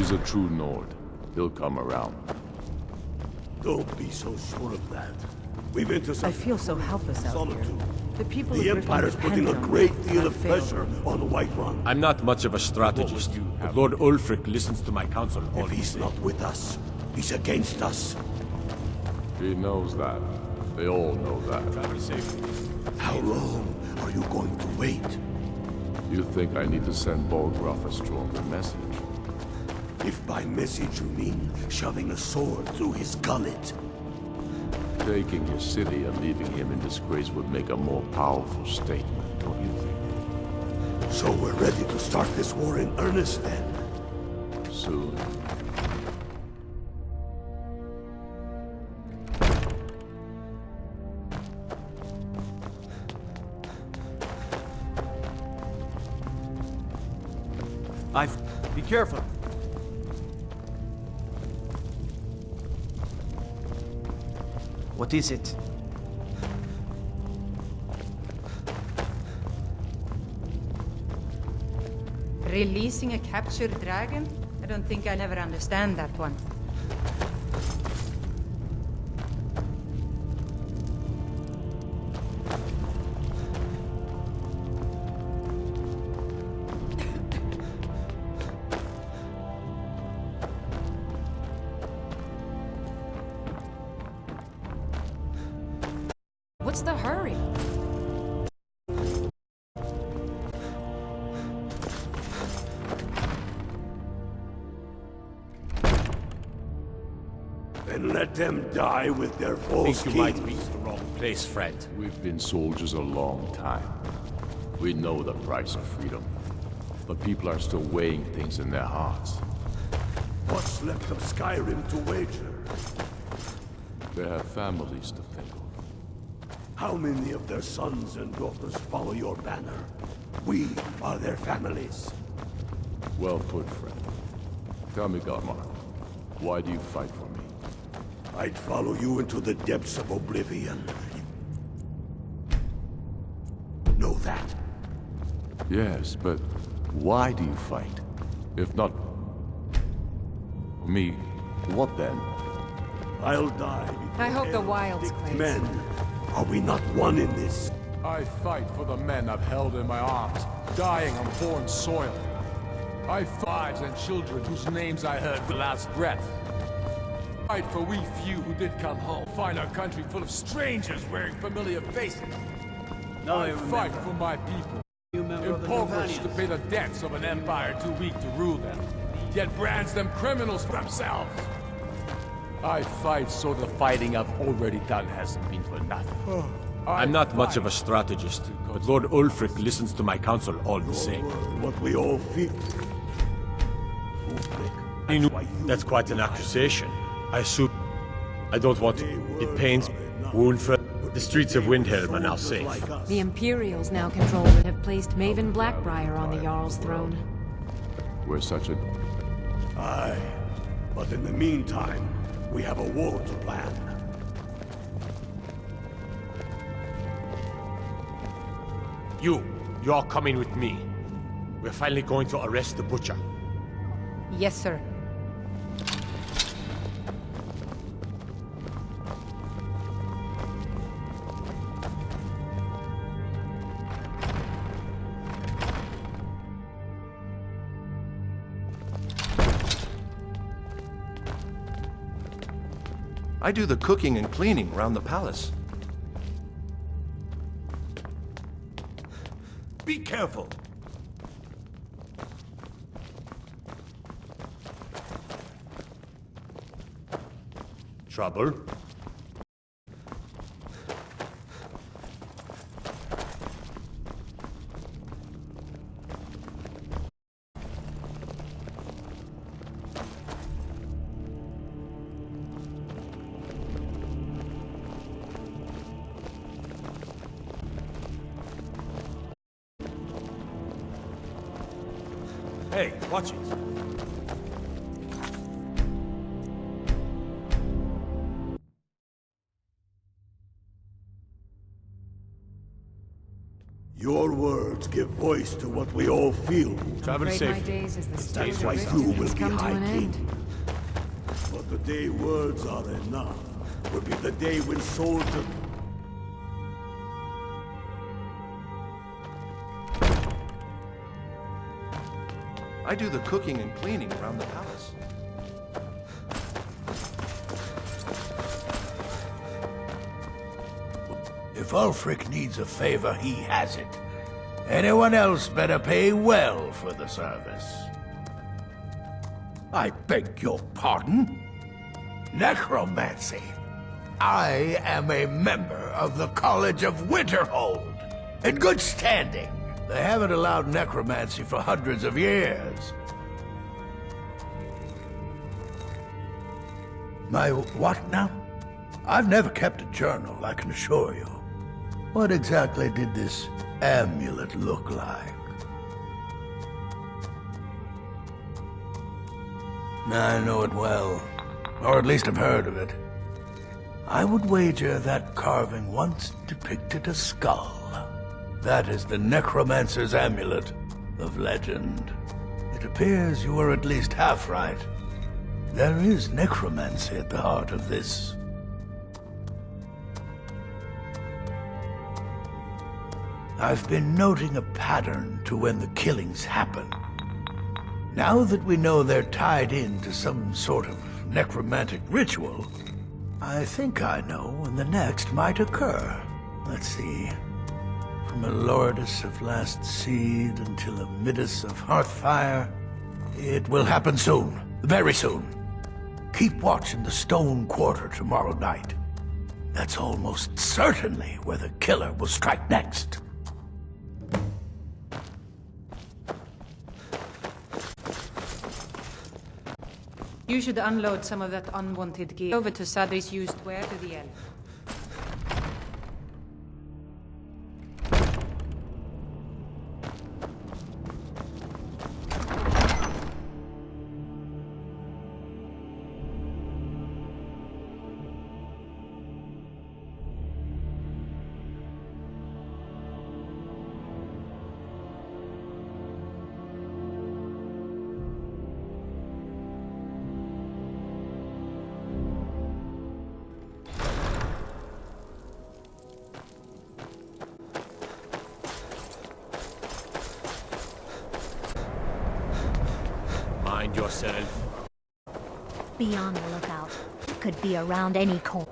He's a true Nord. He'll come around. Don't be so sure of that. We've intercepted. I feel so helpless out here. Solitude. The people The of Empire's putting a great deal of pressure on Whiterun. I'm not much of a strategist, but Lord Ulfric listens to my counsel all If he he's says. not with us, he's against us. He knows that. They all know that. Travel safely. How long are you going to wait? You think I need to send Bolgraf a stronger message? If by message you mean shoving a sword through his gullet. Taking his city and leaving him in disgrace would make a more powerful statement, don't you think? So we're ready to start this war in earnest then? Soon. Be careful. What is it? Releasing a captured dragon? I don't think I'll ever understand that one. What's the hurry? Then let them die with their false Think you might kings. be in the wrong place, friend. We've been soldiers a long time. We know the price of freedom. But people are still weighing things in their hearts. What's left of Skyrim to wager? They have families to think of. How many of their sons and daughters follow your banner? We are their families. Well put, friend. Tell me, Garmar, why do you fight for me? I'd follow you into the depths of oblivion. Know that? Yes, but why do you fight? If not me, what then? I'll die before I hope the hell wilds dicks claims. men. Are we not one in this? I fight for the men I've held in my arms, dying on foreign soil. I fight and children whose names I heard the last breath. Fight for we few who did come home, find our country full of strangers wearing familiar faces. I fight for my people, impoverished to pay the debts of an empire too weak to rule them, yet brands them criminals for themselves. I fight so the fighting I've already done hasn't been for nothing. I'm not much of a strategist, but Lord Ulfric listens to my counsel all the same. What we all feel. That's quite an accusation. I assume... I don't want to... It pains me. Woundford. The streets of Windhelm are now safe. The Imperials now control and have placed Maven Blackbriar on the Jarl's throne. We're such a... Aye. But in the meantime, we have a war to plan. You're coming with me. We're finally going to arrest the butcher. Yes, sir. I do the cooking and cleaning around the palace. Be careful! Trouble? Hey, watch it. Your words give voice to what we all feel. Travel Afraid my safe. days as the That's steward why of you Richmond will has be come to High an King. end. But the day words are enough will be the day when soldiers... I do the cooking and cleaning around the palace. If Ulfric needs a favor, he has it. Anyone else better pay well for the service. I beg your pardon? Necromancy. I am a member of the College of Winterhold. In good standing. They haven't allowed necromancy for hundreds of years. My what now? I've never kept a journal, I can assure you. What exactly did this amulet look like? I know it well, or at least I've heard of it. I would wager that carving once depicted a skull. That is the necromancer's amulet of legend. It appears you were at least half right. There is necromancy at the heart of this. I've been noting a pattern to when the killings happen. Now that we know they're tied into some sort of necromantic ritual, I think I know when the next might occur. Let's see. From a Lordus of Last Seed until a Midas of Hearthfire, it will happen soon. Very soon. Keep watch in the Stone Quarter tomorrow night. That's almost certainly where the killer will strike next. You should unload some of that unwanted gear over to Sadri's used ware to the elf. Mind yourself. Be on the lookout. Could be around any corner.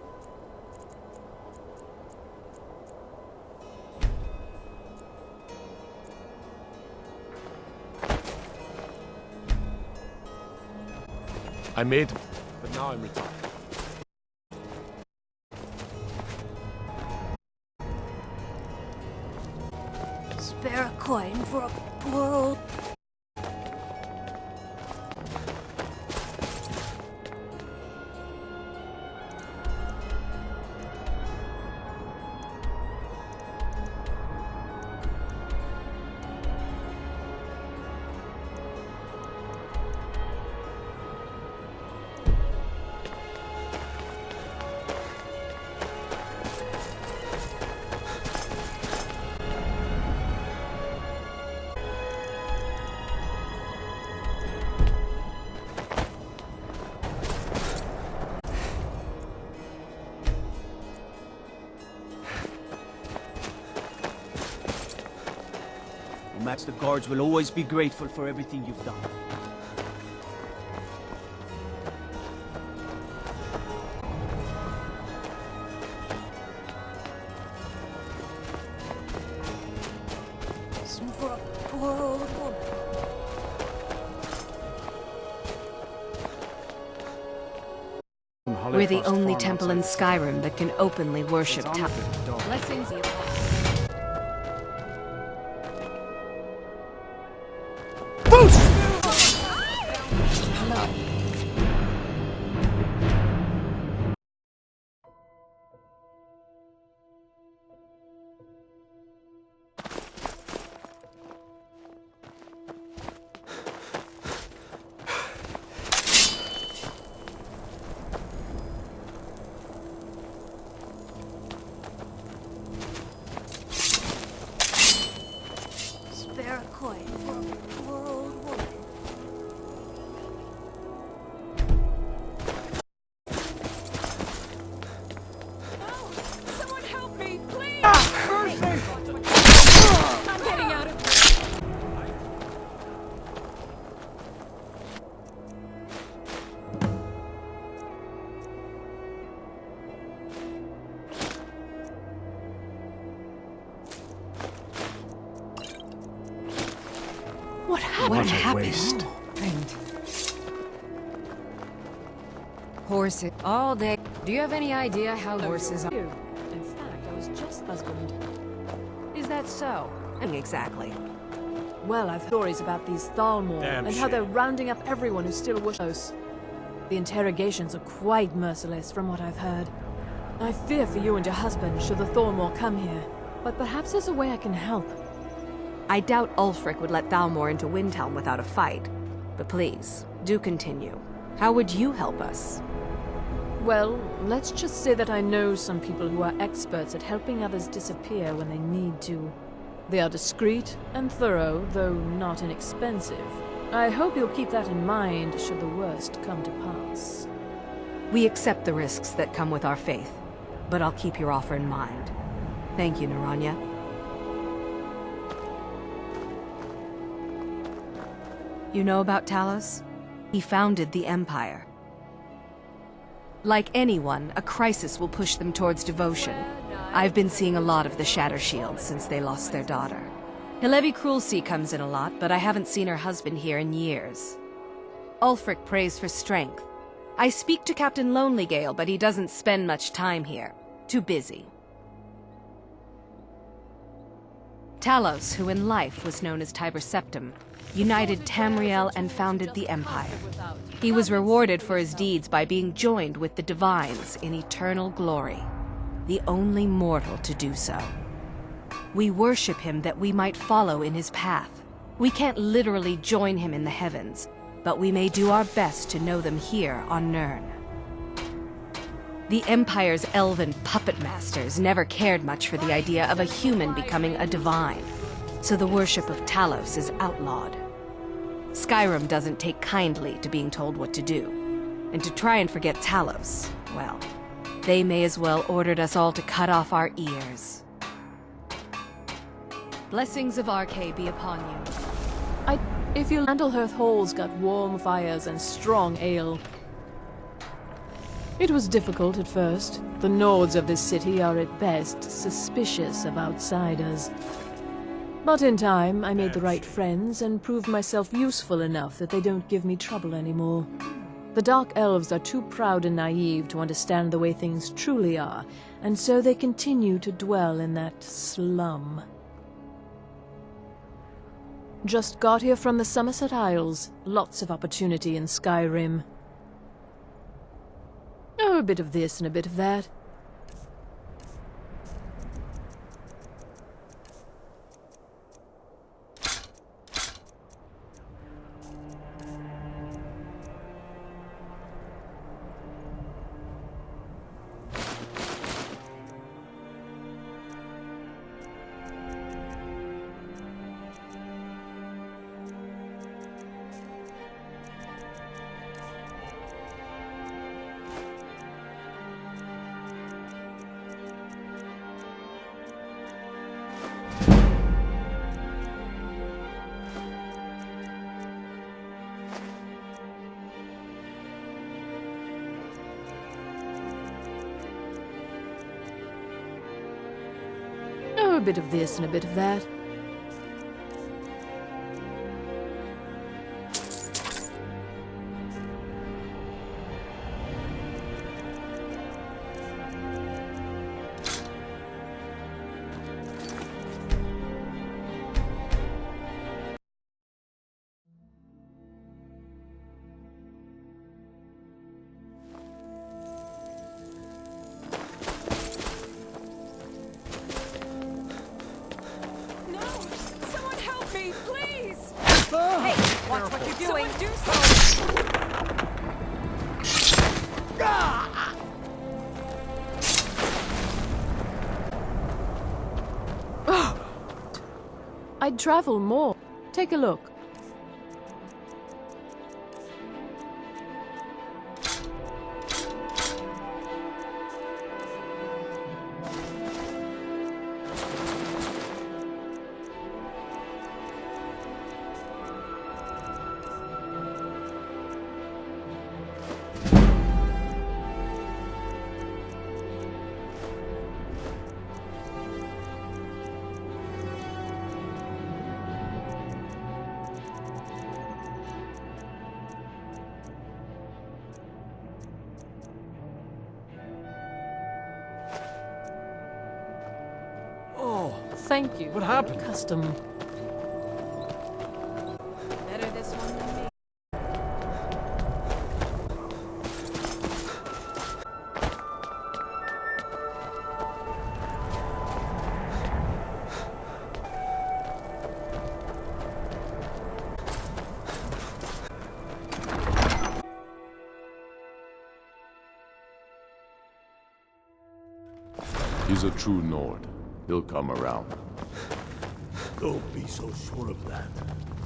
I made, but now I'm retired. Spare a coin for a poor old... Max, the guards will always be grateful for everything you've done. Some for a poor old woman. We're the only temple in Skyrim that can openly worship Blessings you. What a happened? waste. Horses all day. Do you have any idea how horses are? In fact, I was just husband. Is that so? Exactly. Well, I've heard stories about these Thalmor Damn and how they're shame. rounding up everyone who still wishes. The interrogations are quite merciless from what I've heard. I fear for you and your husband should the Thalmor come here, but perhaps there's a way I can help. I doubt Ulfric would let Thalmor into Windhelm without a fight. But please, do continue. How would you help us? Well, let's just say that I know some people who are experts at helping others disappear when they need to. They are discreet and thorough, though not inexpensive. I hope you'll keep that in mind should the worst come to pass. We accept the risks that come with our faith, but I'll keep your offer in mind. Thank you, Naranya. You know about Talos? He founded the Empire. Like anyone, a crisis will push them towards devotion. I've been seeing a lot of the Shatter Shields since they lost their daughter. Hilevi Cruelseat comes in a lot, but I haven't seen her husband here in years. Ulfric prays for strength. I speak to Captain Lonelygale, but he doesn't spend much time here. Too busy. Talos, who in life was known as Tiber Septim, united Tamriel and founded the Empire. He was rewarded for his deeds by being joined with the Divines in eternal glory, the only mortal to do so. We worship him that we might follow in his path. We can't literally join him in the heavens, but we may do our best to know them here on Nirn. The Empire's elven puppet masters never cared much for the idea of a human becoming a divine, so the worship of Talos is outlawed. Skyrim doesn't take kindly to being told what to do, and to try and forget Talos, well, they may as well ordered us all to cut off our ears. Blessings of Arcade be upon you. If you Andalhearth Hall's got warm fires and strong ale. It was difficult at first. The Nords of this city are at best suspicious of outsiders. But in time, I made the right friends and proved myself useful enough that they don't give me trouble anymore. The Dark Elves are too proud and naive to understand the way things truly are, and so they continue to dwell in that slum. Just got here from the Somerset Isles. Lots of opportunity in Skyrim. Oh, a bit of this and a bit of that. Oh, a bit of this and a bit of that. Watch what you're doing. Do so. I'd travel more. Take a look. thank you. What happened? Custom. Better this one than me. He's a true Nord. He'll come around. Don't be so sure of that.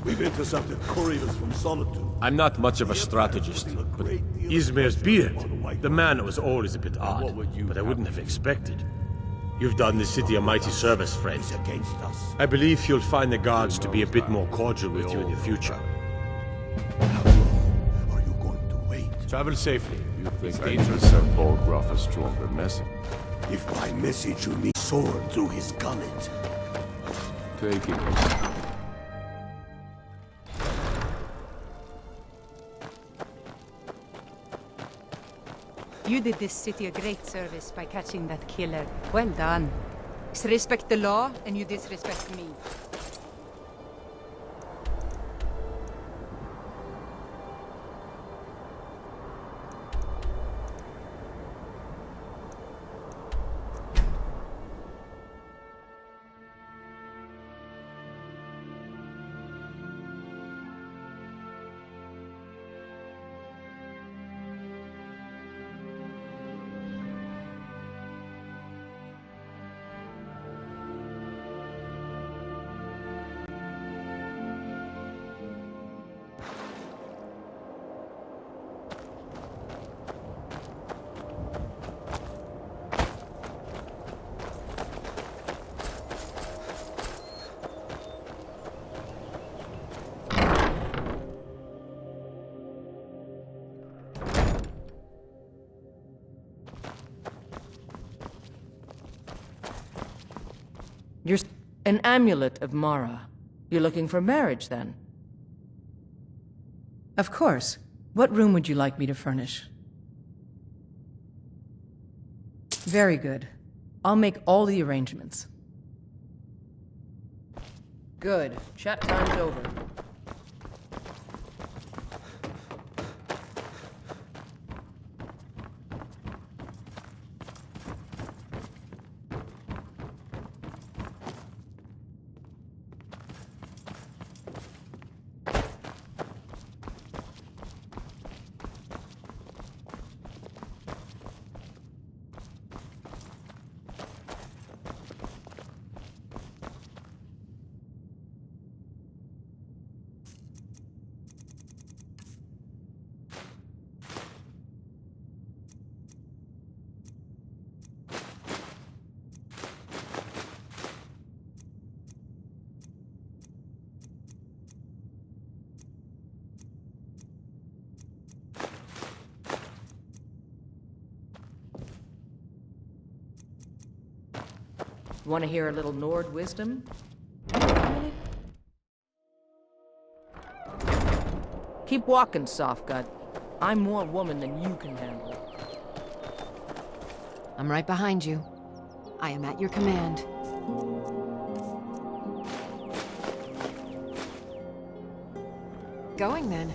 We've intercepted couriers from Solitude. I'm not much of a strategist, but Izmir's beard, the man was always a bit odd, but I wouldn't have expected. You've done the city a mighty service, friend. Against us. I believe you'll find the guards to be a bit more cordial with you in the future. How long are you going to wait? Travel safely. You think I intercept Paul Gruff a stronger message? If by message you mean sword through his gullet. Taking it. You did this city a great service by catching that killer. Well done. Disrespect the law, and you disrespect me. You're an amulet of Mara. You're looking for marriage, then? Of course. What room would you like me to furnish? Very good. I'll make all the arrangements. Good. Chat time's over. Want to hear a little Nord wisdom? Keep walking, Softgut. I'm more woman than you can handle. I'm right behind you. I am at your command. Going then.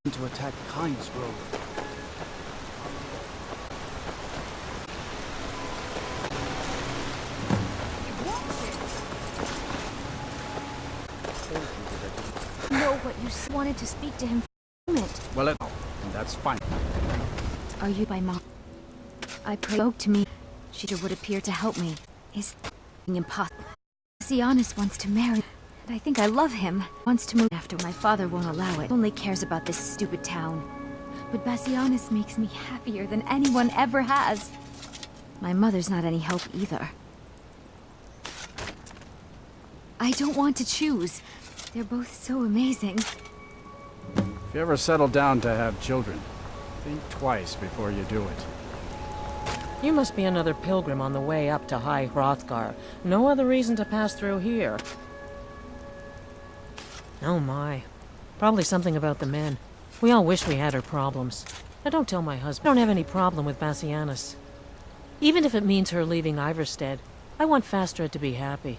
To attack Kyne's Grove. Know what you wanted to speak to him for a moment. Well, and that's fine. Are you by mom? I spoke to me. She would appear to help me. Is impossible. Bassianus wants to marry, and I think I love him. Wants to move after my father won't allow it. Only cares about this stupid town. But Bassianus makes me happier than anyone ever has. My mother's not any help either. I don't want to choose. They're both so amazing. If you ever settle down to have children, think twice before you do it. You must be another pilgrim on the way up to High Hrothgar. No other reason to pass through here. Oh my. Probably something about the men. We all wish we had her problems. Now don't tell my husband. I don't have any problem with Bassianus. Even if it means her leaving Iverstead, I want Fastred to be happy.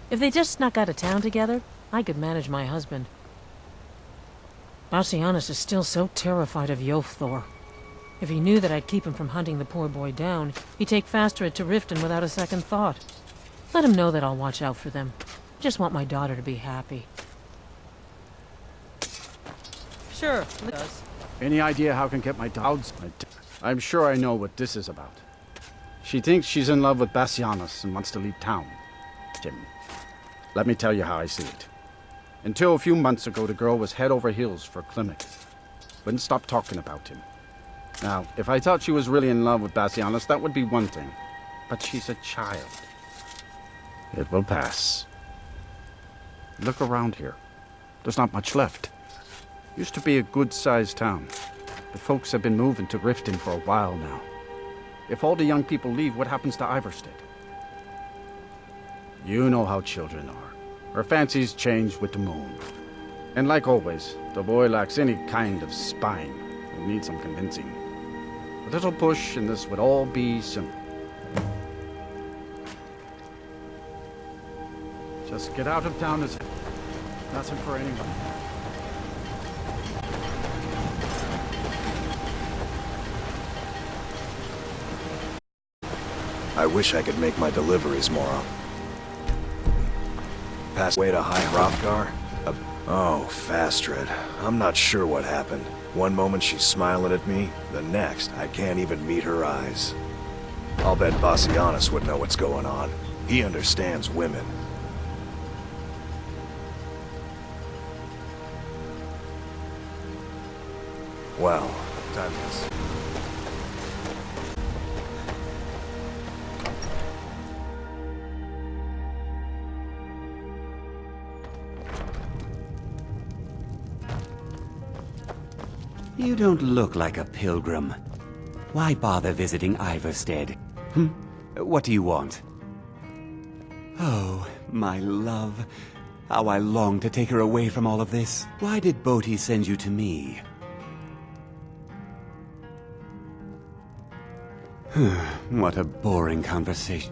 If they just snuck out of town together, I could manage my husband. Bassianus is still so terrified of Yofthor. If he knew that I'd keep him from hunting the poor boy down, he'd take Fastred to Riften without a second thought. Let him know that I'll watch out for them. I just want my daughter to be happy. Sure, it does. Any idea how I can get my doubts? I'm sure I know what this is about. She thinks she's in love with Bassianus and wants to leave town. Tim, let me tell you how I see it. Until a few months ago, the girl was head over heels for Klimek. Wouldn't stop talking about him. Now, if I thought she was really in love with Bassianus, that would be one thing. But she's a child. It will pass. Look around here. There's not much left. Used to be a good-sized town, but folks have been moving to Riften for a while now. If all the young people leave, what happens to Iverstead? You know how children are. Her fancies change with the moon. And like always, the boy lacks any kind of spine. He'll need some convincing. A little push and this would all be simple. Just get out of town as nothing for anyone. I wish I could make my deliveries more often. Pass way to High Hrothgar? Oh, Fastred. I'm not sure what happened. One moment she's smiling at me, the next I can't even meet her eyes. I'll bet Bassianus would know what's going on. He understands women. Well, time is. You don't look like a pilgrim. Why bother visiting Iverstead? What do you want? Oh, my love. How I long to take her away from all of this. Why did Bodhi send you to me? What a boring conversation.